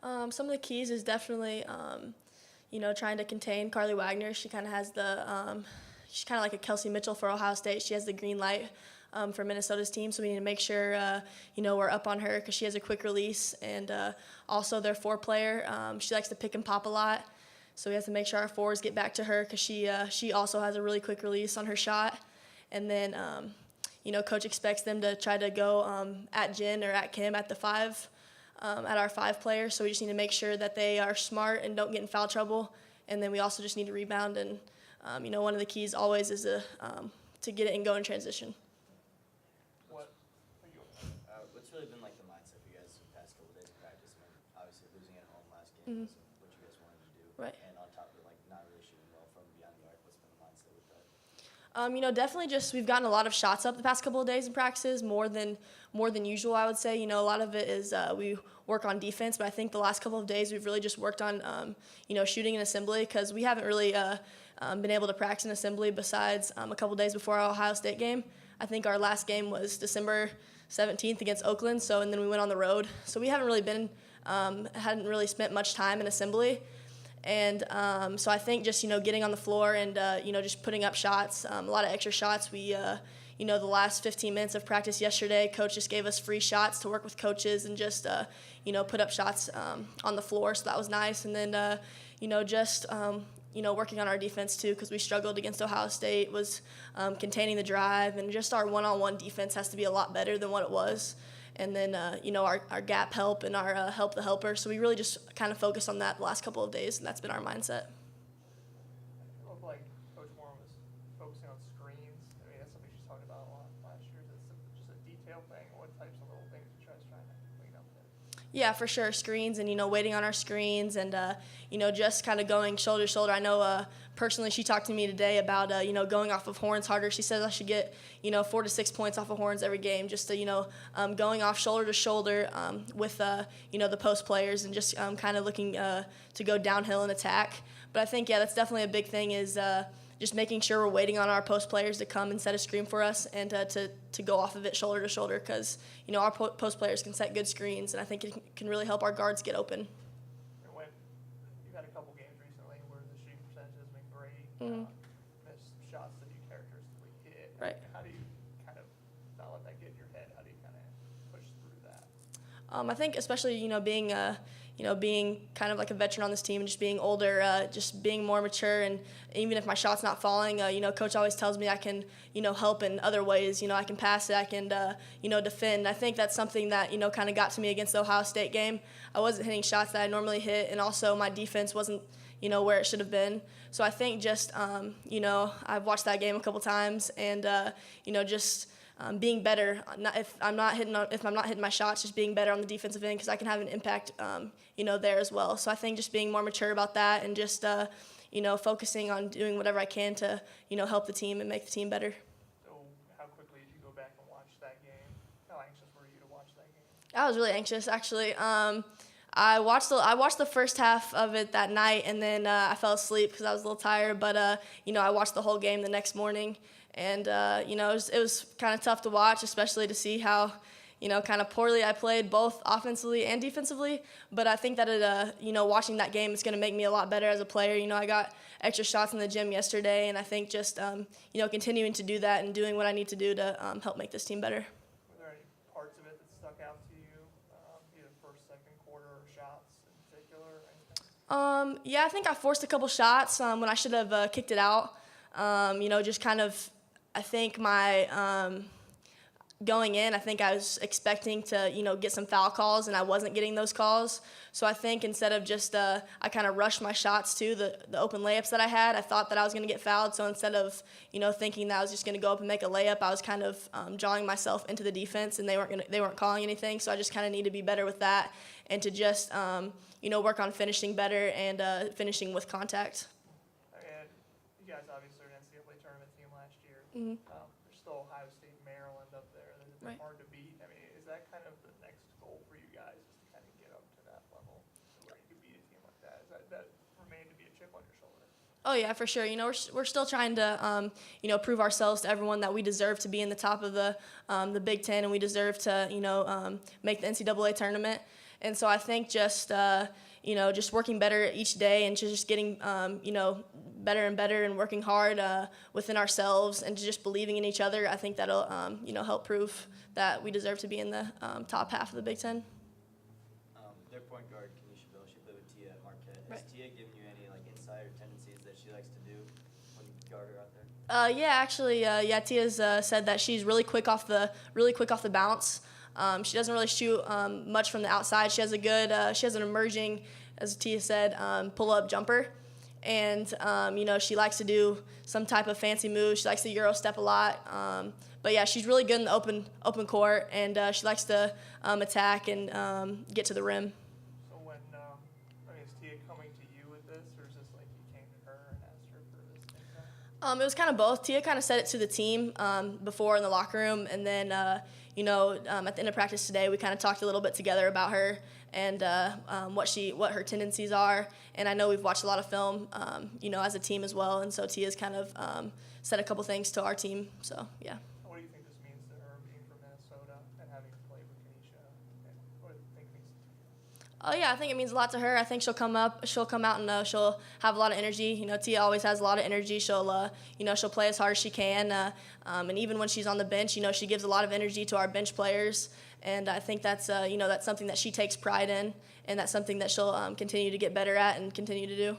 Some of the keys is definitely, trying to contain Carly Wagner. She kind of has she's kind of like a Kelsey Mitchell for Ohio State. She has the green light for Minnesota's team, so we need to make sure, we're up on her because she has a quick release. And also their player, she likes to pick and pop a lot. So we have to make sure our forwards get back to her because she also has a really quick release on her shot. And then, Coach expects them to try to go at Jen or at Kim at the five. At our five players, so we just need to make sure that they are smart and don't get in foul trouble. And then we also just need to rebound. And one of the keys always is to get it and go in transition. What's really been like the mindset for you guys the past couple of days of practice? I mean, obviously losing at home last game wasn't what you guys wanted to do, Right. And on top of it, like not really shooting well from beyond the arc. What's been the mindset with that? Definitely just we've gotten a lot of shots up the past couple of days in practices, more than usual, I would say. A lot of it is we work on defense, but I think the last couple of days we've really just worked on, shooting in assembly because we haven't really been able to practice in assembly besides a couple of days before our Ohio State game. I think our last game was December 17th against Oakland, and then we went on the road. So we haven't really hadn't really spent much time in assembly. And so I think just, getting on the floor and, just putting up shots, a lot of extra shots. We, the last 15 minutes of practice yesterday, Coach just gave us free shots to work with coaches and just, put up shots on the floor. So that was nice. And then, working on our defense too because we struggled against Ohio State, was containing the drive. And just our one-on-one defense has to be a lot better than what it was. And then, our gap help and our help the helper. So we really just kind of focused on that the last couple of days, and that's been our mindset. It looked like Coach Warren was focusing on screens. I mean, that's something she's talked about a lot last year. Is it just a detail thing? What types of little things you guys trying to clean up there? Yeah, for sure. Screens and, waiting on our screens and, just kind of going shoulder to shoulder. I know personally she talked to me today about, going off of horns harder. She says I should get, 4 to 6 points off of horns every game just to, going off shoulder to shoulder with, the post players and just kind of looking to go downhill and attack. But I think, that's definitely a big thing is just making sure we're waiting on our post players to come and set a screen for us and to go off of it shoulder to shoulder because, our post players can set good screens, and I think it can really help our guards get open. And when you've had a couple games recently where the shooting percentage has been great, missed shots that you characteristically hit. Right. How do you kind of not let that get in your head? How do you kind of push through that? I think especially, being kind of like a veteran on this team and just being older, just being more mature. And even if my shot's not falling, Coach always tells me I can, help in other ways. I can pass it, I can, defend. I think that's something that, kind of got to me against the Ohio State game. I wasn't hitting shots that I normally hit, and also my defense wasn't, where it should have been. So I think just, I've watched that game a couple times and, just being better. If I'm not hitting my shots, just being better on the defensive end because I can have an impact, there as well. So I think just being more mature about that and just, focusing on doing whatever I can to, help the team and make the team better. So how quickly did you go back and watch that game? How anxious were you to watch that game? I was really anxious, actually. I watched the first half of it that night, and then I fell asleep because I was a little tired. But I watched the whole game the next morning, and it was kind of tough to watch, especially to see how kind of poorly I played both offensively and defensively. But I think that watching that game is going to make me a lot better as a player. I got extra shots in the gym yesterday, and I think just continuing to do that and doing what I need to do to help make this team better. Were there any parts of it that stuck out to you, either first, second quarter, or shots in particular, or anything? Yeah, I think I forced a couple shots when I should have kicked it out. Just kind of, I think my going in, I think I was expecting to, get some foul calls, and I wasn't getting those calls. So I think instead of just, I kind of rushed my shots to the open layups that I had. I thought that I was going to get fouled. So instead of, thinking that I was just going to go up and make a layup, I was kind of drawing myself into the defense, and they weren't calling anything. So I just kind of need to be better with that and to just, work on finishing better and finishing with contact. And you guys obviously are an NCAA tournament team last year. Mm-hmm. There's still Ohio State and Maryland up there that have been Right. hard to beat. I mean, is that kind of the next goal for you guys, is to kind of get up to that level where you could beat a team like that? Is that remain to be a chip on your shoulder? Oh yeah, for sure. We're still trying to prove ourselves to everyone that we deserve to be in the top of the Big Ten, and we deserve to make the NCAA tournament. And so I think just just working better each day and just getting better and better and working hard within ourselves and just believing in each other. I think that'll help prove that we deserve to be in the top half of the Big Ten. Their point guard, Kenesha Bill, she played with Tia at Marquette. Right. Has Tia given you any insider tendencies that she likes to do when you guard her out there? Tia's said that she's really quick off the bounce. She doesn't really shoot much from the outside. She has an emerging, as Tia said, pull-up jumper, and she likes to do some type of fancy move. She likes to Euro step a lot. But yeah, she's really good in the open court, and she likes to attack and get to the rim. So when, is Tia coming to you with this, or is this like you came to her and asked her for this thing? It was kind of both. Tia kind of said it to the team before in the locker room, and then at the end of practice today, we kind of talked a little bit together about her and what her tendencies are. And I know we've watched a lot of film, as a team as well. And so Tia's kind of said a couple things to our team. So yeah. What do you think this means to her, being from Minnesota and having to play with Kenesha? What do you think it means to you? Oh yeah, I think it means a lot to her. I think she'll come out and she'll have a lot of energy. Tia always has a lot of energy. She'll play as hard as she can, and even when she's on the bench, she gives a lot of energy to our bench players. And I think that's that's something that she takes pride in, and that's something that she'll continue to get better at and continue to do.